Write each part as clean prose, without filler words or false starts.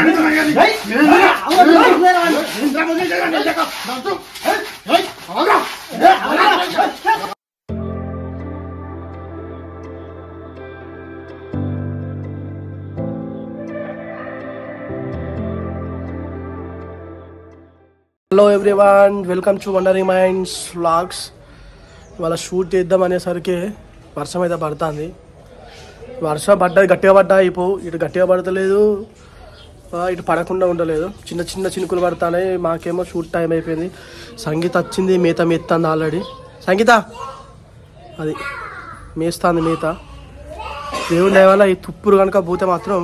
Hello everyone, welcome to wondering minds vlogs. ఇవాళ shoot చేద్దాం అనేసరికి వర్షం అయితే పడుతుంది. వర్షం పడ్డది, గట్టిగా పడ్డా అయిపోవు. ఇటు గట్టిగా పడతలేదు, ఇటు పడకుండా ఉండలేదు. చిన్న చిన్న చినుకులు పడుతున్నాయి. మాకేమో షూట్ టైం అయిపోయింది. సంగీత వచ్చింది, మేత మేస్తుంది ఆల్రెడీ. సంగీత అది మేస్తుంది మేత. దేవుని దయ వల్ల ఈ తుప్పురు కనుక పోతే మాత్రం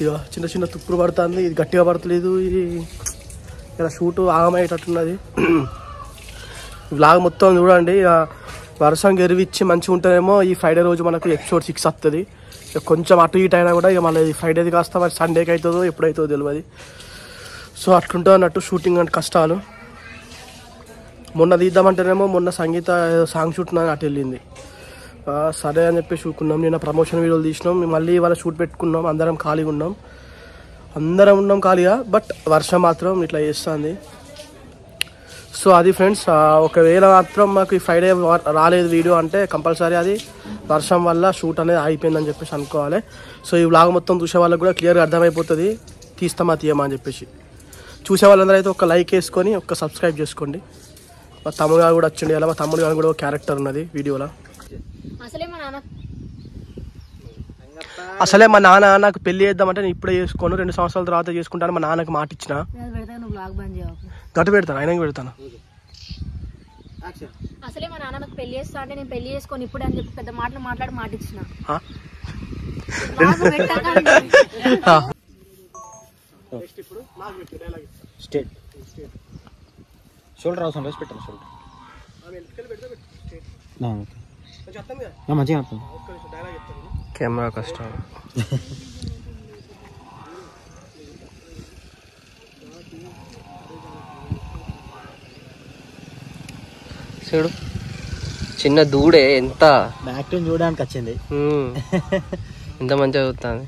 ఇక చిన్న చిన్న తుప్పురు పడుతుంది. ఇది గట్టిగా పడతలేదు. ఇది ఇలా షూటు ఆగమయ్యేటట్టున్నది. వ్లాగ్ మొత్తం చూడండి. వర్షం గెరివిచ్చి మంచిగా ఉంటేనేమో ఈ ఫ్రైడే రోజు మనకు ఎపిసోడ్ 6 వస్తుంది. కొంచెం అటు ఇటు అయినా కూడా ఇక మళ్ళీ ఫ్రైడేది కాస్త మరి సండేకి అవుతుందో ఎప్పుడైతుందో తెలియదు. సో అట్లుంటుంది అన్నట్టు షూటింగ్ అంటే కష్టాలు. మొన్న తీద్దామంటేనేమో మొన్న సంగీత సాంగ్ షూట్ అటు వెళ్ళింది. సరే అని చెప్పి చూసుకున్నాం. నిన్న ప్రమోషన్ వీడియోలు తీసినాం. మళ్ళీ ఇవాళ షూట్ పెట్టుకున్నాం. అందరం ఖాళీగా ఉన్నాం ఖాళీగా. బట్ వర్షం మాత్రం ఇట్లా చేస్తుంది. సో అది ఫ్రెండ్స్, ఒకవేళ మాత్రం మాకు ఈ ఫ్రైడే రాలేదు వీడియో అంటే కంపల్సరీ అది వర్షం వల్ల షూట్ అనేది అయిపోయిందని చెప్పేసి అనుకోవాలి. సో ఈ వ్లాగ్ మొత్తం చూసే వాళ్ళకి కూడా క్లియర్గా అర్థమైపోతుంది తీస్తామా తీయమా అని చెప్పేసి. చూసే వాళ్ళందరూ అయితే ఒక లైక్ వేసుకొని ఒక సబ్స్క్రైబ్ చేసుకోండి. మా తమ్ముడు గారు కూడా వచ్చిండి. అలా మా తమ్ముడు గారు కూడా ఒక క్యారెక్టర్ ఉన్నది వీడియోలో. అసలే మా నాన్న నాకు పెళ్లి చేద్దామంటే నేను ఇప్పుడే చేసుకోను, 2 సంవత్సరాల తర్వాత చేసుకుంటాను మా నాన్నకి మాట ఇచ్చిన. గట్టు పెడతాను, ఆయనకి పెడతాను. అసలే మా నాన్న నాకు పెళ్లి చేస్తా అంటే నేను పెళ్లి చేసుకొని ఇప్పుడు అని చెప్పి పెద్ద మాటలు మాట్లాడి మాట ఇచ్చిన. షోల్డర్ అవసరం రేసి పెట్టాను. షోల్డర్ మంచిగా కెమెరా కష్టం. చూడు చిన్న దూడే ఎంత యాక్టింగ్ చూడడానికి వచ్చింది. ఎంత మంచిగా చూస్తుంది.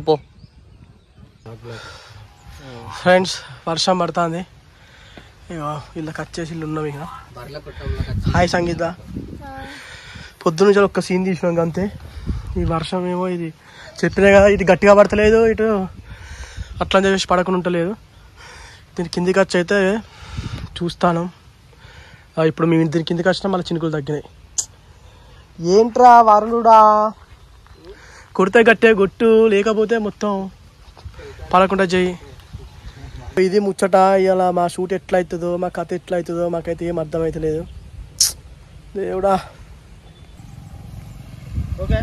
పో ఫ్రెండ్స్, వర్షం పడుతుంది. ఇక వీళ్ళకి వచ్చేసి ఇల్లు ఉన్నాం. ఇక హాయ్ సంగీత. పొద్దునుంచి ఒక్క సీన్ తీసినాం అంతే. ఈ వర్షం ఏమో ఇది చెప్పినా కదా, ఇది గట్టిగా పడతలేదు, ఇటు అట్లా చెప్పేసి పడకుండా ఉంటలేదు. దీని కిందికి వచ్చి అయితే చూస్తాను. ఇప్పుడు మేము దీని కిందికి వచ్చినా మళ్ళీ చినుకులు తగ్గినాయి. ఏంట్రా వరుణుడా, కొడితే గట్టిగా కొట్టు, లేకపోతే మొత్తం పడకుండా చెయ్యి. ఇది ముచ్చట. ఇలా మా షూట్ ఎట్లా అవుతుందో, మా కథ ఎట్లా అవుతుందో మాకైతే ఏం అర్థమవుతలేదు. దేవుడా. ఓకే,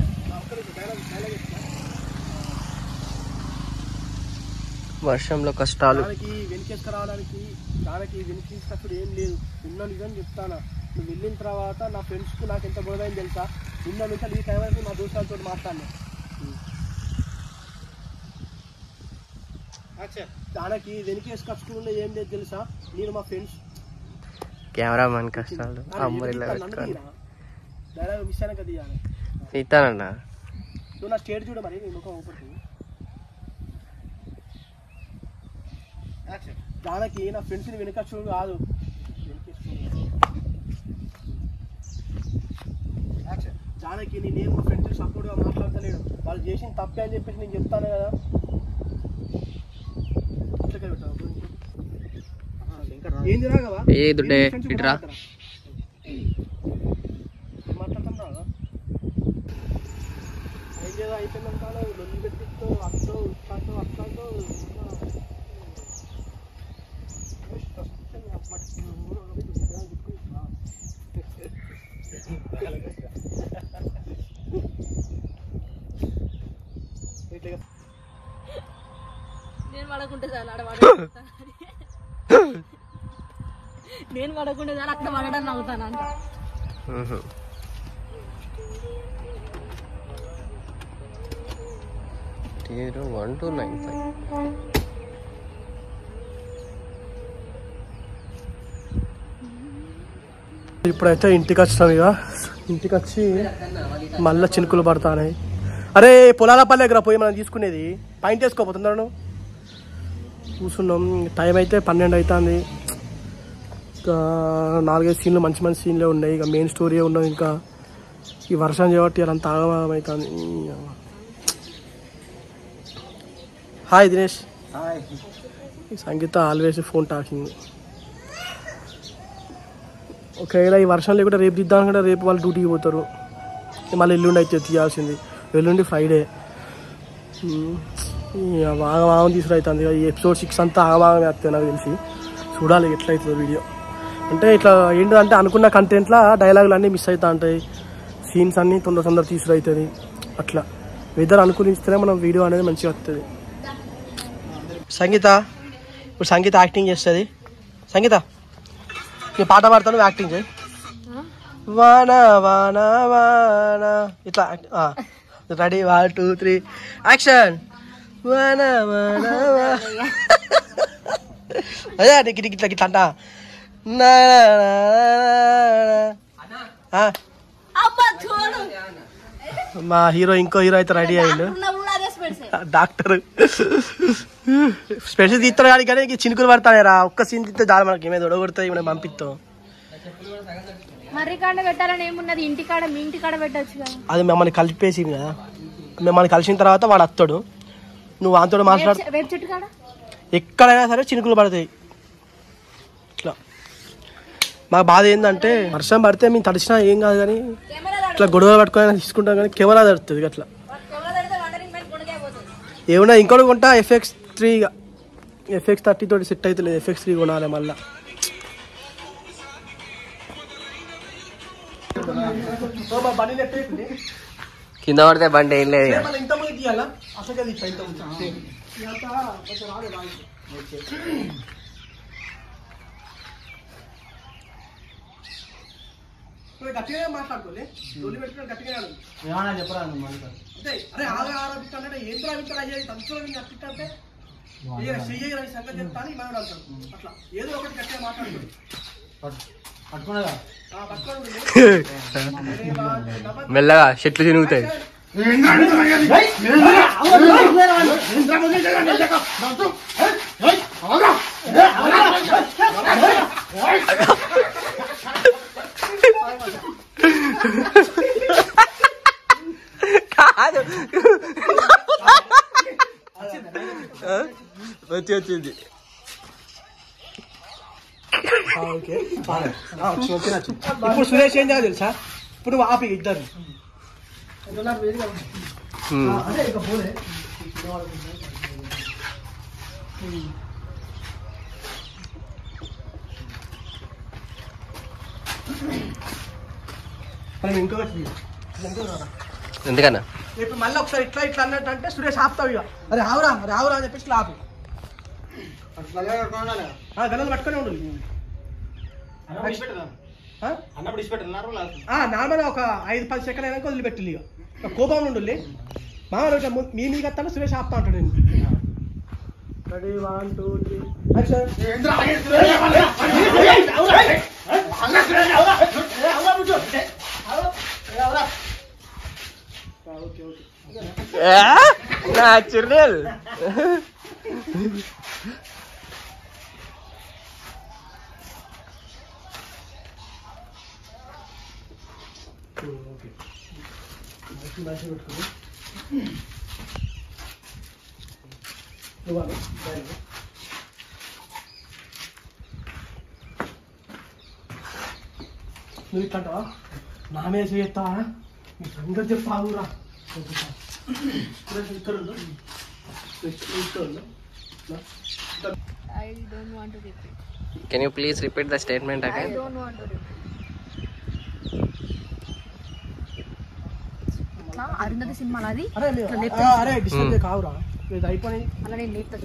వర్షంలో కష్టాలు. వెనకేసుకురావడానికి దానికి వెనకేసుకొచ్చుడు ఏం లేదు. ఉన్న నిజం చెప్తాను. నువ్వు వెళ్ళిన తర్వాత నా ఫ్రెండ్స్కు నాకు ఎంత గొడవైంది తెలుసా. ఉన్న నుంచి ఈ టైం వరకు మా దోస్తులతో మాట్లాడినా. దానికి వెనకేసుకొచ్చుకుంటే ఏం లేదు తెలుసా. నేను మా ఫ్రెండ్స్ కెమెరామెన్ కష్టాలు మిస్ అయినా కదా ఇస్తానన్నా. నువ్వు నా స్టేట్ చూడ మరి నీ ముఖం ఊపడుతుంది. దానికి నా ఫ్రెండ్స్ని వెనకచ్చు కాదు, దానికి నేనేం మా ఫ్రెండ్స్ సపోర్ట్గా మాట్లాడతలేడు. వాళ్ళు చేసిన తప్పే అని చెప్పేసి నేను చెప్తాను కదా. ఏంది రాగవా మాట్లాడతాం రాగా. ఏదో అయిపోయిందంటే లొల్లి పెట్టిస్తూ అట్లా ఇట్లాంటో అట్లాంటో నేను పడకుంటే చాలు నేను పడకుంటే చాలు అక్కడ పడడానికి అవుతాను అంట. ఇప్పుడైతే ఇంటికి వచ్చినాం. ఇక ఇంటికి వచ్చి మళ్ళీ చినుకులు పడుతున్నాయి. అరే పొలాల పల్లె దగ్గర పోయి మనం తీసుకునేది పాయింట్ వేసుకోపోతున్నాను. కూర్చున్నాం. టైం అయితే 12 అవుతుంది. ఇంకా 4-5 సీన్లు మంచి మంచి సీన్లే ఉన్నాయి. ఇక మెయిన్ స్టోరీ ఉన్నాం. ఇంకా ఈ వర్షం చేయబట్టి అలా ఆగమాగం అవుతుంది. హాయ్ దినేష్. సంగీత ఆల్వేస్ ఫోన్ టాకింగ్. ఒకవేళ ఈ వర్షం లేకుండా రేపు దిద్దాం కూడా రేపు వాళ్ళు డ్యూటీకి పోతారు. మళ్ళీ ఎల్లుండి అయితే తీయాల్సింది. ఎల్లుండి ఫ్రైడే. ఆగమాగం తీసుకురైతుంది. ఈ ఎపిసోడ్ 6 అంతా ఆగమాగం వేస్తాయి నాకు తెలిసి. చూడాలి ఎట్లయితుందో వీడియో. అంటే ఇట్లా ఏంటంటే అనుకున్న కంటెంట్లో డైలాగులు అన్నీ మిస్ అవుతూ ఉంటాయి. సీన్స్ అన్నీ తొందర తీసుకురైతుంది. అట్లా వెదర్ అనుకూలిస్తేనే మనం వీడియో అనేది మంచిగా వస్తుంది. సంగీత ఇప్పుడు సంగీత యాక్టింగ్ చేస్తుంది. సంగీత నీ పాట పాడతాను, యాక్టింగ్ చేయి. వానా వానా వానా ఇట్లా రెడీ 1 2 3 యాక్షన్. వానా వానా అదే నీకు ఇట్లా ఇట్లా అంట. మా హీరో ఇంకో హీరో అయితే రెడీ అయ్యిండు. డాక్టర్ స్పెషల్ తీస్తాడు కానీ చినుకులు పడతానే రా. ఒక్క సీన్ తీస్తే చాలు మనకి. ఏమైనా దొడగొడతాయి మనం పంపిస్తాం. అది మిమ్మల్ని కలిపేసింది కదా. మిమ్మల్ని కలిసిన తర్వాత వాడు వస్తాడు. నువ్వు వాంతో మాట్లాడు. ఎక్కడైనా సరే చినుకులు పడతాయి. ఇట్లా మాకు బాధ ఏంటంటే వర్షం పడితే మేము తడిచినా ఏం కాదు కానీ ఇట్లా గొడవలు పట్టుకొని తీసుకుంటాం కానీ కెమెరా తడుతుంది. అట్లా ఏమన్నా ఇంకోటి కొంటా FX3 FX30 తోటి సెట్ అవుతుంది. FX3 కొనాలి మళ్ళా. కింద పడితే బండి ఏం లేదు. గట్టిగా మాట్లాడుకోలే. గట్టిగా చెప్పరా అరే ఆరోపిస్తానంటే ఏం ప్రావించారు అయ్యేది సంచులు అట్టింటే సంగతి చెప్తాను మనం అంటారు. అట్లా ఏదో ఒకటి గట్టిగా మాట్లాడుకోండి. మెల్లగా చెట్లు చినుగుతాయి. కాదు వచ్చింది. ఇప్పుడు సురేష్ ఏం చేయాలి తెలుసా? ఇప్పుడు ఆపి ఇద్దరు ఎందుకన్నా ఇప్పుడు మళ్ళీ ఒకసారి ఇట్లా ఇట్లా అన్నట్టు అంటే సురేష్ ఆపుతావు. ఇక అరే రావురా రావురా అని చెప్పేసి ఆపి గల్లలు పట్టుకొని ఉండు. నార్మల్ ఒక 5-10 సెకండ్ అయినాక వదిలిపెట్టిల్లి. ఇక కోపం ఉండు. మామూలు మీ మీకు వస్తాను సురేష్ ఆపుతా ఉంటాడు. Ready 1 2 3 natural. నువ్వు ఇట్లంటావా? నా మీద చేస్తావా? నీ సంగతి చెప్తావురా. Can you please repeat the statement again? I don't want to repeat. Arundhati సినిమాలో అది అరే డిస్టర్బ్ కావురా. ఇది అయిపోయి అలా నేను లేపుతా.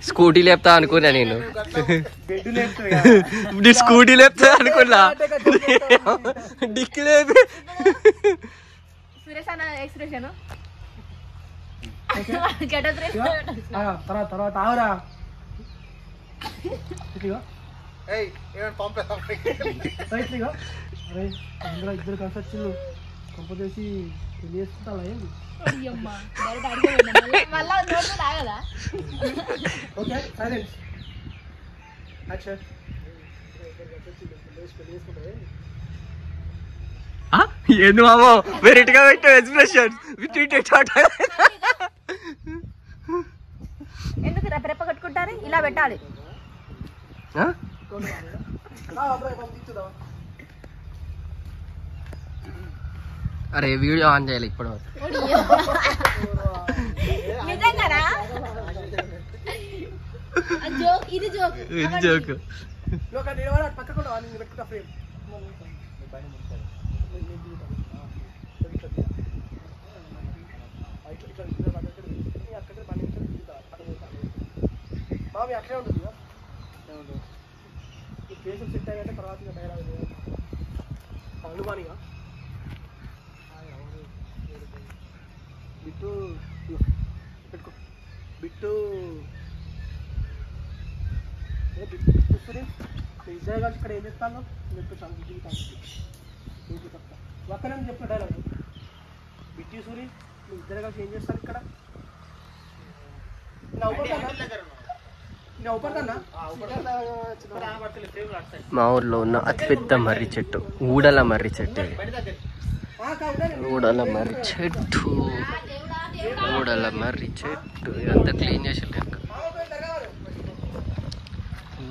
స్కూటీ లేపుతా అనుకున్నా నేను. స్కూటీ లేపుతా అనుకున్నా. డిక్కి లేపి సురేష్ అన్న ఎక్స్ప్రెషన్ తర్వాత ఆవురా. ఇద్దరు కలిసి వచ్చిండు కంపొచ్చేసి పెళ్లి చేసుకుంటా ఏంటి ఓకే సైలెన్స్ యాక్షన్ ఏంది మామో వెరైటీగా పెట్టావు ఎక్స్ప్రెషన్ ఎందుకు రెప్ప కట్టుకుంటారు ఇలా పెట్టాలి అరే వీడియో ఆన్ చేయాలి ఇప్పుడు నిజంగానా ఇది జోక్ జోక్ పక్కకుండా పెట్టుకుంటా ఫ్రేమ్ బాబు అక్కడే ఉంటుంది ఫేస్ సెట్ అయ్యాక తర్వాత డైలాగ్ అనుమానిగా బిట్టు పెట్టుకో బిట్టు ఇద్దరు కలిసి ఇక్కడ ఏం చెప్తాను చెప్పేసాను చెప్తా ఒక్కనే చెప్పిన డైలాగ్ బిట్టి సూరి నువ్వు ఇద్దరు కలిసి ఏం చేస్తారు ఇక్కడ మా ఊర్లో ఉన్న అతిపెద్ద మర్రి చెట్టు ఊడల మర్రి చెట్టు ఊడల మర్రి చెట్టు ఊడల మర్రి చెట్టు ఇదంతా క్లీన్ చేసి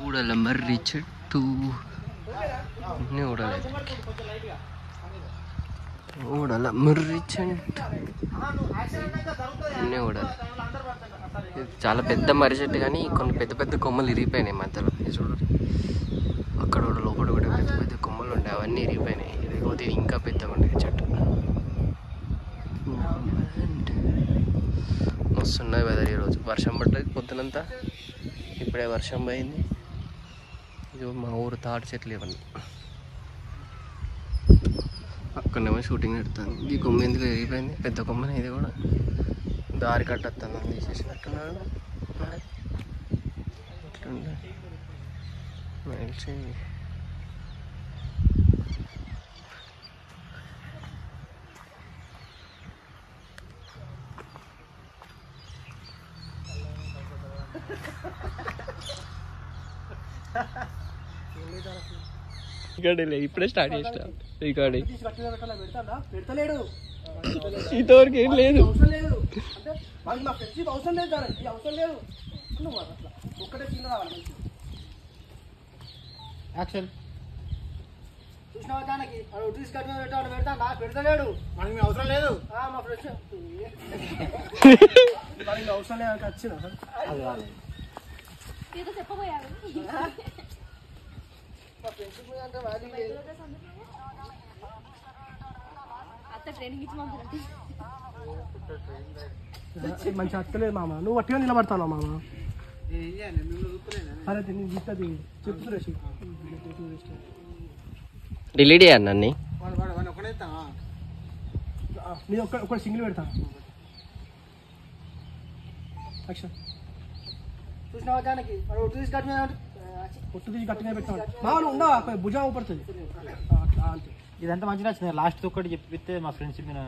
ఊడల మర్రి చెట్టు అన్నీ ఊడలే ఊడల మర్రి చెట్టు అన్నీ ఊడలు చాలా పెద్ద మర్రి చెట్టు కానీ కొన్ని పెద్ద పెద్ద కొమ్మలు ఇరిగిపోయినాయి మధ్యలో చూడండి అక్కడ కూడా లోపల కూడా పెద్ద పెద్ద కొమ్మలు ఉండే అవన్నీ ఇరిగిపోయినాయి ఇది ఇంకా పెద్దగా ఉండేది చెట్టు మస్తున్నది వెదర్ ఈరోజు వర్షం పట్టలేదు పొద్దునంతా ఇప్పుడే వర్షం పోయింది ఇది మా ఊరు తాటి చెట్లు ఇవన్నీ అక్కడనేమో షూటింగ్ పెడుతుంది ఈ కొమ్మ ఎందుకు ఎరిగిపోయింది పెద్ద కొమ్మని ఇది కూడా దారి కట్టొస్తుంది అని తీసేసినట్టున్నాడు మంచి ఇప్పుడే స్టార్ట్ చేసిన రికార్డింగ్ పెడతలేడు ఇంతవరకు ఏం లేదు అవసరం లేదు అంటే వాళ్ళకి నా ఫ్రెండ్షిప్ అవసరం లేదు దానికి అవసరం లేదు నువ్వు అట్లా ఒక్కటే సీన్ రావాలి యాక్షన్ చూసినావా దానికి డ్రీస్ కట్ మీద పెట్టాడు పెడతా పెడతలేడు మనకి అవసరం లేదు మా ఫ్రెండ్స్ వాళ్ళకి అవసరం లేదు వచ్చిన చెప్పబోయారు మా ఫ్రెండ్షిప్ మీద అంటే వాల్యూ లేదు ట్రైనింగ్ ఇచ్చి మంచిగా అత్తలేదు మామ నువ్వు అట్టిగా నిలబడతావు మామ సరే నేను చూస్తుంది చెప్పు సురేష్ డిలీట్ చేయాలి నన్ను నేను ఒక సింగిల్ పెడతా చూసినావా దానికి ఒట్టు తీసి గట్టిగా పెట్టాను మామూలు ఉండవా భుజం ఊపడుతుంది అంతే ఇదంతా మంచిగా వచ్చింది లాస్ట్ ఒక్కటి చెప్పితే మా ఫ్రెండ్షిప్ మీద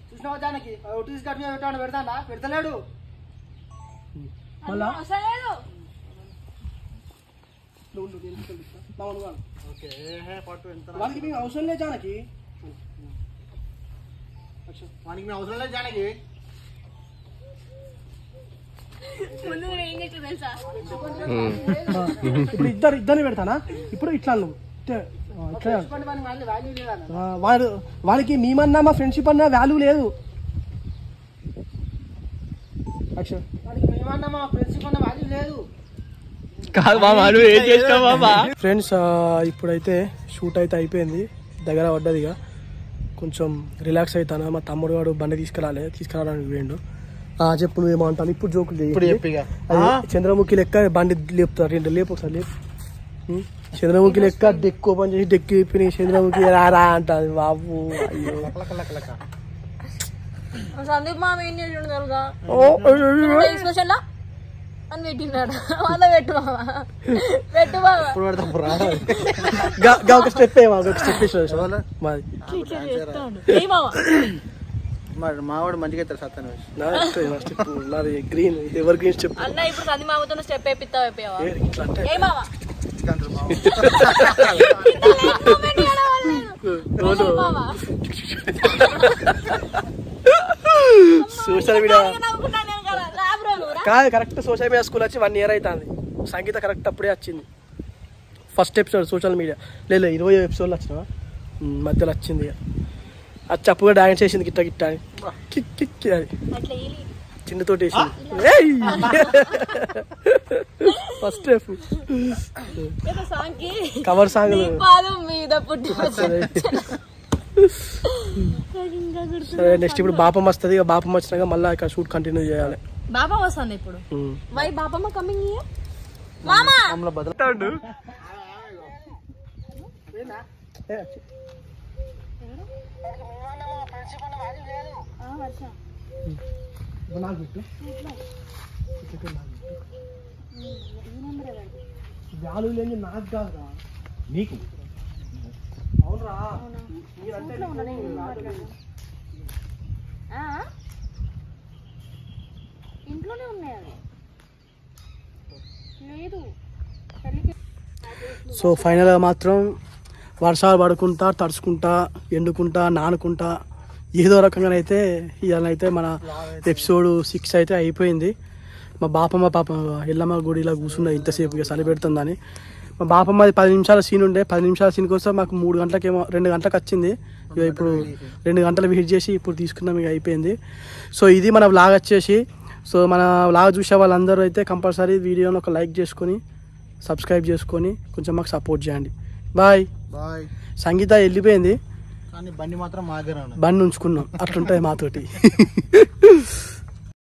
చూసినావా దానికి ఒట్టు తీసి గట్టిగా పెట్టాడు పెడతా పెడతలేడు మళ్ళా వానికి మేము అవసరం లేదు జానకి వానికి మేము అవసరం లేదు జానకి ఇప్పుడు ఇద్దరిని పెడతానా ఇప్పుడు ఇట్లా నువ్వు వాడికి మేమన్నా మా ఫ్రెండ్షిప్ అన్నా వాల్యూ లేదు ఫ్రెండ్స్ ఇప్పుడైతే షూట్ అయితే అయిపోయింది దగ్గర పడ్డది ఇక కొంచెం రిలాక్స్ అవుతాను మా తమ్ముడు వాడు బండి తీసుకురావడానికి వేయండు చెప్పు నువ్వేమంటాను ఇప్పుడు జోకులు చంద్రముఖి లెక్క బండి లేపుతారు రెండు లేపు ఒకసారి లేపు చంద్రముఖి లెక్క డెక్ ఓపెన్ చేసి డెక్ చెప్పి చంద్రముఖి రా అంటారు బాబు అయ్యో సందీప్ మామ ఏం చేసి అని పెట్టినాడు మళ్ళీ పెట్టు బావా పెట్టు బావా ఇప్పుడు పడతాం రాదు ఒక స్టెప్ ఒక స్టెప్ మాది మావాడు మంచిగా అవుతారు సత్తాను స్టెప్ నాది గ్రీన్ ఎవర్ గ్రీన్ స్టెప్ అన్న ఇప్పుడు సంది మామతో స్టెప్ వేపిస్తావు అయిపోయావా ఇట్లా అంటే ఏ బావా సోషల్ మీడియా కాదు కరెక్ట్ సోషల్ మీడియా స్కూల్ వచ్చి 1 year అవుతుంది సంగీత కరెక్ట్ అప్పుడే వచ్చింది ఫస్ట్ ఎపిసోడ్ సోషల్ మీడియా లేదు 20 ఎపిసోడ్లు వచ్చినా మధ్యలో వచ్చింది వచ్చి అప్పుడు డాన్స్ చేసింది గిట్ట గిట్ట అని కిక్ కిక్ అది చిన్నతోటి వేసింది ఫస్ట్ కవర్ సాంగ్ సరే నెక్స్ట్ ఇప్పుడు బాపమ్మ వస్తుంది ఇక బాపమ్మ వచ్చినాక మళ్ళీ ఇక షూట్ కంటిన్యూ చేయాలి బాబా వస్తుంది ఇప్పుడు వై బాపమ్మ కమింగ్ మామా బదులుతాడు వ్యాలు లేని నాకు కాదురా నీకు అవునరా ఇంట్లోనే ఉన్నాయి అవి లేదు సో ఫైనల్గా మాత్రం వర్షాలు పడుకుంటా తడుచుకుంటా ఎండుకుంటా నానుకుంటా ఏదో రకంగానైతే ఇవాళనైతే మన ఎపిసోడ్ 6 అయితే అయిపోయింది. మా బాపమ్మ పాప ఎల్లమ్మ గుడిలో కూర్చున్న ఇంతసేపు ఇక చలి పెడుతుందని. మా బాపమ్మది 10 నిమిషాల సీన్ ఉండే, 10 నిమిషాల సీన్ కోసం మాకు 3 గంటలకేమో 2 గంటలకు వచ్చింది. ఇక ఇప్పుడు 2 గంటలు వెయిట్ చేసి ఇప్పుడు తీసుకున్నాం, ఇక అయిపోయింది. సో ఇది మన వ్లాగ్ వచ్చేసి. సో మన వ్లాగ్ చూసే వాళ్ళందరూ అయితే కంపల్సరీ వీడియోని ఒక లైక్ చేసుకొని సబ్స్క్రైబ్ చేసుకొని కొంచెం మాకు సపోర్ట్ చేయండి. Bye bye. సంగీత వెళ్ళిపోయింది కానీ బండి మాత్రం మా దగ్గర బండి ఉంచుకున్నాం, అట్లుంటుంది మాతోటి.